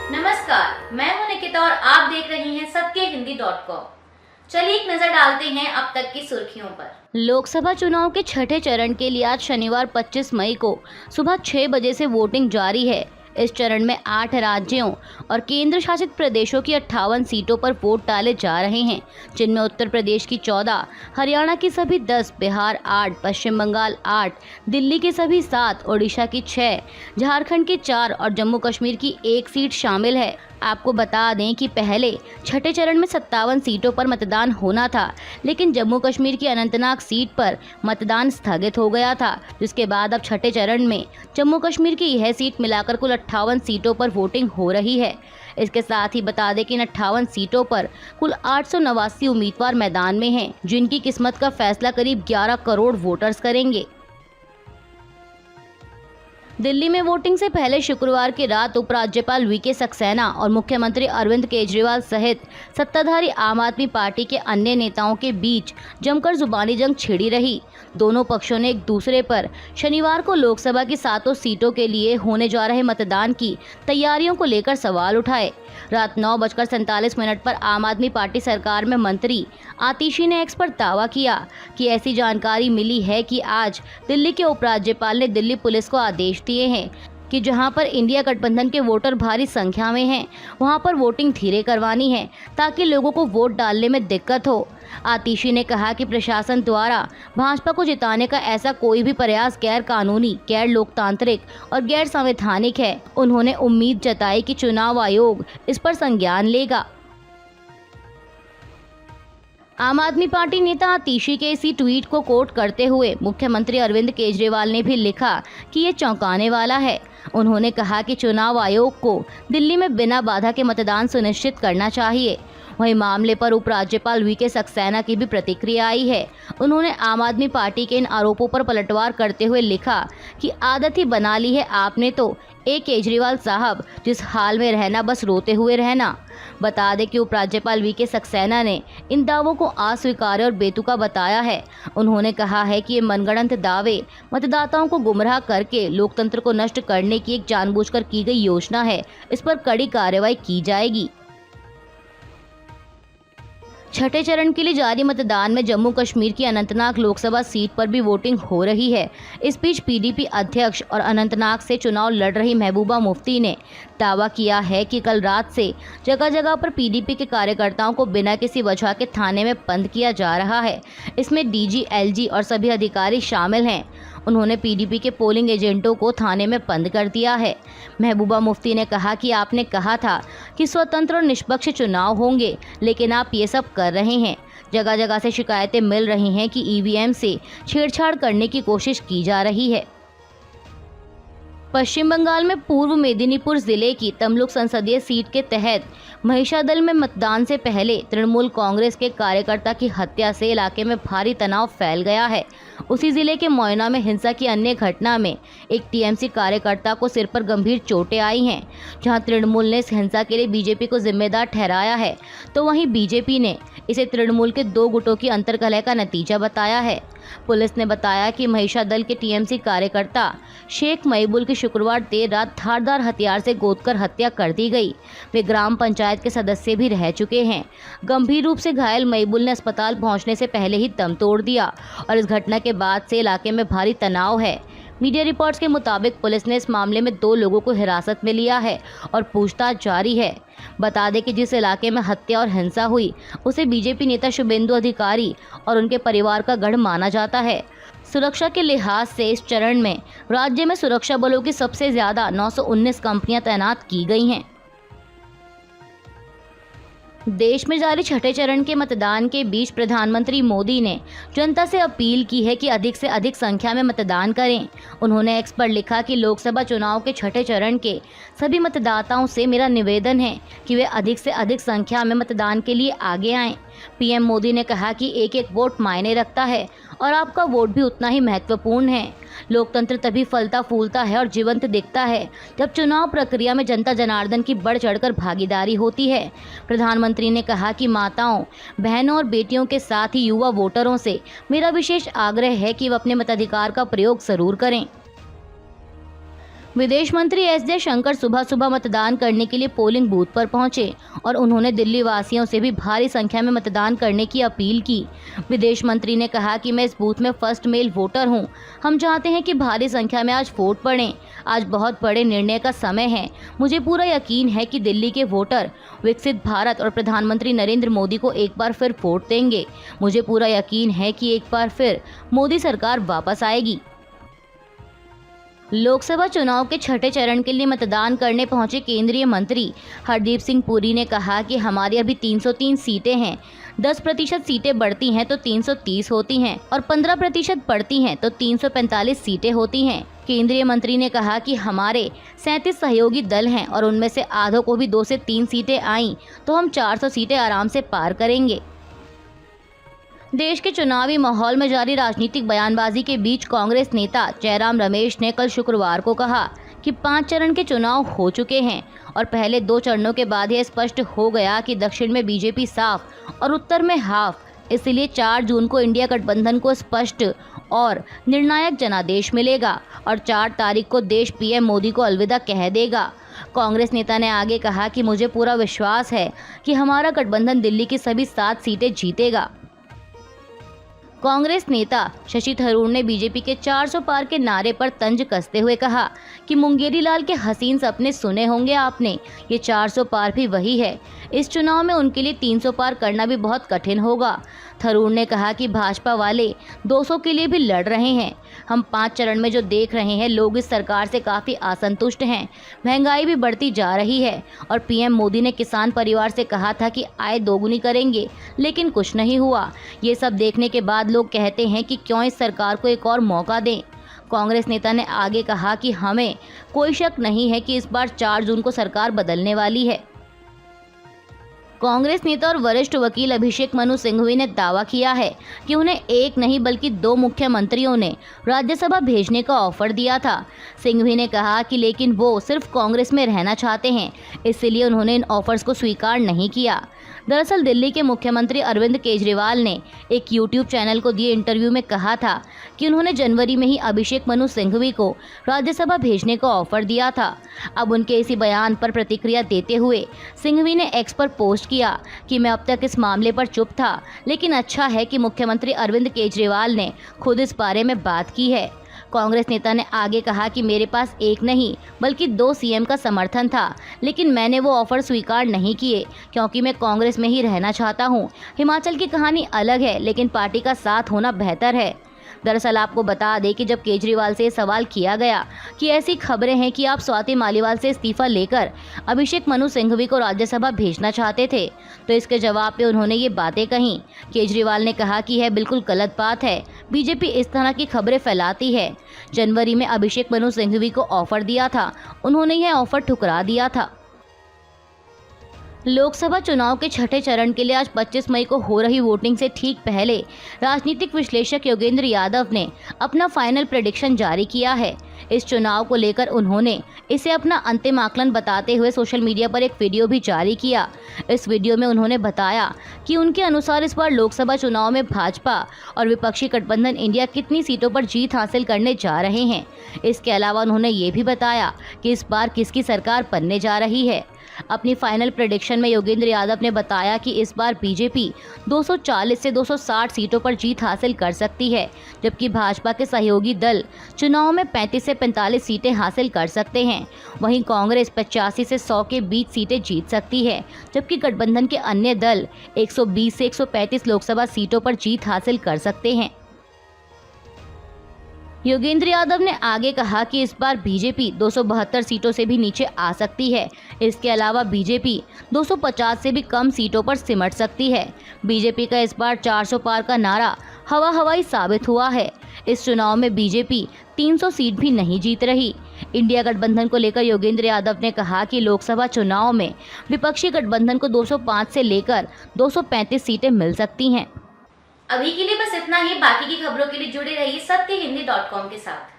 नमस्कार, मैं हूं निकिता और आप देख रहे हैं सत्यहिंदी.com। चलिए एक नजर डालते हैं अब तक की सुर्खियों पर। लोकसभा चुनाव के छठे चरण के लिए आज शनिवार 25 मई को सुबह 6 बजे से वोटिंग जारी है। इस चरण में 8 राज्यों और केंद्र शासित प्रदेशों की 58 सीटों पर वोट डाले जा रहे हैं, जिनमें उत्तर प्रदेश की 14, हरियाणा की सभी 10, बिहार 8, पश्चिम बंगाल 8, दिल्ली की सभी 7, ओडिशा की 6, झारखंड की 4 और जम्मू कश्मीर की 1 सीट शामिल है। आपको बता दें कि पहले छठे चरण में 57 सीटों पर मतदान होना था, लेकिन जम्मू कश्मीर की अनंतनाग सीट पर मतदान स्थगित हो गया था, जिसके बाद अब छठे चरण में जम्मू कश्मीर की यह सीट मिलाकर कुल 58 सीटों पर वोटिंग हो रही है। इसके साथ ही बता दें कि इन 58 सीटों पर कुल 889 उम्मीदवार मैदान में हैं, जिनकी किस्मत का फैसला करीब 11 करोड़ वोटर्स करेंगे। दिल्ली में वोटिंग से पहले शुक्रवार की रात उपराज्यपाल वीके सक्सेना और मुख्यमंत्री अरविंद केजरीवाल सहित सत्ताधारी आम आदमी पार्टी के अन्य नेताओं के बीच जमकर जुबानी जंग छिड़ी रही। दोनों पक्षों ने एक दूसरे पर शनिवार को लोकसभा की 7 सीटों के लिए होने जा रहे मतदान की तैयारियों को लेकर सवाल उठाए। रात 9:47 पर आम आदमी पार्टी सरकार में मंत्री आतिशी ने एक्स पर दावा किया कि ऐसी जानकारी मिली है कि आज दिल्ली के उपराज्यपाल ने दिल्ली पुलिस को आदेश दिए हैं कि जहां पर इंडिया गठबंधन के वोटर भारी संख्या में हैं, वहां पर वोटिंग धीरे करवानी है ताकि लोगों को वोट डालने में दिक्कत हो। आतिशी ने कहा कि प्रशासन द्वारा भाजपा को जिताने का ऐसा कोई भी प्रयास गैर कानूनी, गैर लोकतांत्रिक और गैर संवैधानिक है। उन्होंने उम्मीद जताई कि चुनाव आयोग इस पर संज्ञान लेगा। आम आदमी पार्टी नेता आतिशी के इसी ट्वीट को कोट करते हुए मुख्यमंत्री अरविंद केजरीवाल ने भी लिखा कि ये चौंकाने वाला है। उन्होंने कहा कि चुनाव आयोग को दिल्ली में बिना बाधा के मतदान सुनिश्चित करना चाहिए। वहीं मामले पर उपराज्यपाल वीके सक्सेना की भी प्रतिक्रिया आई है। उन्होंने आम आदमी पार्टी के इन आरोपों पर पलटवार करते हुए लिखा कि आदत ही बना ली है आपने तो, केजरीवाल साहब, जिस हाल में रहना बस रोते हुए रहना। बता दें कि उपराज्यपाल वीके सक्सेना ने इन दावों को अस्वीकार्य और बेतुका बताया है। उन्होंने कहा है कि ये मनगढ़ंत दावे मतदाताओं को गुमराह करके लोकतंत्र को नष्ट करने की एक जानबूझकर की गई योजना है। इस पर कड़ी कार्रवाई की जाएगी। छठे चरण के लिए जारी मतदान में जम्मू कश्मीर की अनंतनाग लोकसभा सीट पर भी वोटिंग हो रही है। इस बीच पीडीपी अध्यक्ष और अनंतनाग से चुनाव लड़ रही महबूबा मुफ्ती ने दावा किया है कि कल रात से जगह जगह पर पीडीपी के कार्यकर्ताओं को बिना किसी वजह के थाने में बंद किया जा रहा है। इसमें डीजी, एलजी और सभी अधिकारी शामिल हैं। उन्होंने पीडीपी के पोलिंग एजेंटों को थाने में बंद कर दिया है। महबूबा मुफ्ती ने कहा कि आपने कहा था कि स्वतंत्र और निष्पक्ष चुनाव होंगे, लेकिन आप ये सब कर रहे हैं। जगह जगह से शिकायतें मिल रही हैं कि ईवीएम से छेड़छाड़ करने की कोशिश की जा रही है। पश्चिम बंगाल में पूर्व मेदिनीपुर जिले की तमलुक संसदीय सीट के तहत महिषादल में मतदान से पहले तृणमूल कांग्रेस के कार्यकर्ता की हत्या से इलाके में भारी तनाव फैल गया है। उसी जिले के मोयना में हिंसा की अन्य घटना में एक टीएमसी कार्यकर्ता को सिर पर गंभीर चोटें आई हैं, जहां तृणमूल ने इस हिंसा के लिए बीजेपी को जिम्मेदार ठहराया है, तो वहीं बीजेपी ने इसे तृणमूल के 2 गुटों की अंतर्कलह का नतीजा बताया है। पुलिस ने बताया कि महिषादल के टीएमसी कार्यकर्ता शेख महबूल की शुक्रवार देर रात धारदार हथियार से गोदकर हत्या कर दी गई। वे ग्राम पंचायत के सदस्य भी रह चुके हैं। गंभीर रूप से घायल महबूल ने अस्पताल पहुंचने से पहले ही दम तोड़ दिया और इस घटना के बाद से इलाके में भारी तनाव है। मीडिया रिपोर्ट्स के मुताबिक पुलिस ने इस मामले में 2 लोगों को हिरासत में लिया है और पूछताछ जारी है। बता दें कि जिस इलाके में हत्या और हिंसा हुई उसे बीजेपी नेता शुभेंदु अधिकारी और उनके परिवार का गढ़ माना जाता है। सुरक्षा के लिहाज से इस चरण में राज्य में सुरक्षा बलों की सबसे ज्यादा 919 कंपनियां तैनात की गई हैं। देश में जारी छठे चरण के मतदान के बीच प्रधानमंत्री मोदी ने जनता से अपील की है कि अधिक से अधिक संख्या में मतदान करें। उन्होंने एक्स पर लिखा कि लोकसभा चुनाव के छठे चरण के सभी मतदाताओं से मेरा निवेदन है कि वे अधिक से अधिक संख्या में मतदान के लिए आगे आएं। पीएम मोदी ने कहा कि एक एक वोट मायने रखता है और आपका वोट भी उतना ही महत्वपूर्ण है। लोकतंत्र तभी फलता फूलता है और जीवंत दिखता है जब चुनाव प्रक्रिया में जनता जनार्दन की बढ़ चढ़कर भागीदारी होती है। प्रधानमंत्री ने कहा कि माताओं, बहनों और बेटियों के साथ ही युवा वोटरों से मेरा विशेष आग्रह है कि वे अपने मताधिकार का प्रयोग जरूर करें। विदेश मंत्री एस जयशंकर सुबह सुबह मतदान करने के लिए पोलिंग बूथ पर पहुंचे और उन्होंने दिल्ली वासियों से भी भारी संख्या में मतदान करने की अपील की। विदेश मंत्री ने कहा कि मैं इस बूथ में फर्स्ट मेल वोटर हूं। हम चाहते हैं कि भारी संख्या में आज वोट पड़ें। आज बहुत बड़े निर्णय का समय है। मुझे पूरा यकीन है कि दिल्ली के वोटर विकसित भारत और प्रधानमंत्री नरेंद्र मोदी को एक बार फिर वोट देंगे। मुझे पूरा यकीन है कि एक बार फिर मोदी सरकार वापस आएगी। लोकसभा चुनाव के छठे चरण के लिए मतदान करने पहुंचे केंद्रीय मंत्री हरदीप सिंह पुरी ने कहा कि हमारी अभी 303 सीटें हैं। 10% सीटें बढ़ती हैं तो 330 होती हैं और 15% बढ़ती हैं तो 345 सीटें होती हैं। केंद्रीय मंत्री ने कहा कि हमारे 37 सहयोगी दल हैं और उनमें से आधों को भी 2 से 3 सीटें आईं तो हम 400 सीटें आराम से पार करेंगे। देश के चुनावी माहौल में जारी राजनीतिक बयानबाजी के बीच कांग्रेस नेता जयराम रमेश ने कल शुक्रवार को कहा कि 5 चरण के चुनाव हो चुके हैं और पहले 2 चरणों के बाद यह स्पष्ट हो गया कि दक्षिण में बीजेपी साफ और उत्तर में हाफ। इसलिए 4 जून को इंडिया गठबंधन को स्पष्ट और निर्णायक जनादेश मिलेगा और 4 तारीख को देश पीएम मोदी को अलविदा कह देगा। कांग्रेस नेता ने आगे कहा कि मुझे पूरा विश्वास है कि हमारा गठबंधन दिल्ली की सभी 7 सीटें जीतेगा। कांग्रेस नेता शशि थरूर ने बीजेपी के 400 पार के नारे पर तंज कसते हुए कहा कि मुंगेरी लाल के हसीन सपने सुने होंगे आपने, ये 400 पार भी वही है। इस चुनाव में उनके लिए 300 पार करना भी बहुत कठिन होगा। थरूर ने कहा कि भाजपा वाले 200 के लिए भी लड़ रहे हैं। हम 5 चरण में जो देख रहे हैं, लोग इस सरकार से काफ़ी असंतुष्ट हैं। महंगाई भी बढ़ती जा रही है और पीएम मोदी ने किसान परिवार से कहा था कि आय दोगुनी करेंगे, लेकिन कुछ नहीं हुआ। ये सब देखने के बाद लोग कहते हैं कि क्यों इस सरकार को एक और मौका दें। कांग्रेस नेता ने आगे कहा कि हमें कोई शक नहीं है कि इस बार 4 जून को सरकार बदलने वाली है। कांग्रेस नेता और वरिष्ठ वकील अभिषेक मनु सिंघवी ने दावा किया है कि उन्हें एक नहीं बल्कि 2 मुख्यमंत्रियों ने राज्यसभा भेजने का ऑफर दिया था। सिंघवी ने कहा कि लेकिन वो सिर्फ कांग्रेस में रहना चाहते हैं, इसलिए उन्होंने इन ऑफर्स को स्वीकार नहीं किया। दरअसल दिल्ली के मुख्यमंत्री अरविंद केजरीवाल ने एक यूट्यूब चैनल को दिए इंटरव्यू में कहा था कि उन्होंने जनवरी में ही अभिषेक मनु सिंघवी को राज्यसभा भेजने का ऑफर दिया था। अब उनके इसी बयान पर प्रतिक्रिया देते हुए सिंघवी ने एक्स पर पोस्ट किया कि मैं अब तक इस मामले पर चुप था, लेकिन अच्छा है कि मुख्यमंत्री अरविंद केजरीवाल ने खुद इस बारे में बात की है। कांग्रेस नेता ने आगे कहा कि मेरे पास एक नहीं बल्कि 2 सीएम का समर्थन था, लेकिन मैंने वो ऑफर स्वीकार नहीं किए क्योंकि मैं कांग्रेस में ही रहना चाहता हूँ। हिमाचल की कहानी अलग है, लेकिन पार्टी का साथ होना बेहतर है। दरअसल आपको बता दें कि जब केजरीवाल से सवाल किया गया कि ऐसी खबरें हैं कि आप स्वाति मालीवाल से इस्तीफा लेकर अभिषेक मनु सिंघवी को राज्यसभा भेजना चाहते थे, तो इसके जवाब पे उन्होंने ये बातें कहीं। केजरीवाल ने कहा कि यह बिल्कुल गलत बात है, बीजेपी इस तरह की खबरें फैलाती है। जनवरी में अभिषेक मनु सिंघवी को ऑफर दिया था, उन्होंने यह ऑफर ठुकरा दिया था। लोकसभा चुनाव के छठे चरण के लिए आज 25 मई को हो रही वोटिंग से ठीक पहले राजनीतिक विश्लेषक योगेंद्र यादव ने अपना फाइनल प्रेडिक्शन जारी किया है। इस चुनाव को लेकर उन्होंने इसे अपना अंतिम आकलन बताते हुए सोशल मीडिया पर एक वीडियो भी जारी किया। इस वीडियो में उन्होंने बताया कि उनके अनुसार इस बार लोकसभा चुनाव में भाजपा और विपक्षी गठबंधन इंडिया कितनी सीटों पर जीत हासिल करने जा रहे हैं। इसके अलावा उन्होंने ये भी बताया कि इस बार किसकी सरकार बनने जा रही है। अपनी फाइनल प्रेडिक्शन में योगेंद्र यादव ने बताया कि इस बार बीजेपी 240 से 260 सीटों पर जीत हासिल कर सकती है, जबकि भाजपा के सहयोगी दल चुनाव में 35 से 45 सीटें हासिल कर सकते हैं। वहीं कांग्रेस 85 से 100 के बीच सीटें जीत सकती है, जबकि गठबंधन के अन्य दल 120 से 135 लोकसभा सीटों पर जीत हासिल कर सकते हैं। योगेंद्र यादव ने आगे कहा कि इस बार बीजेपी 272 सीटों से भी नीचे आ सकती है। इसके अलावा बीजेपी 250 से भी कम सीटों पर सिमट सकती है। बीजेपी का इस बार 400 पार का नारा हवाई साबित हुआ है। इस चुनाव में बीजेपी 300 सीट भी नहीं जीत रही। इंडिया गठबंधन को लेकर योगेंद्र यादव ने कहा कि लोकसभा चुनाव में विपक्षी गठबंधन को 205 से लेकर 235 सीटें मिल सकती हैं। अभी के लिए बस इतना ही। बाकी की खबरों के लिए जुड़े रहिए सत्यहिंदी.com के साथ।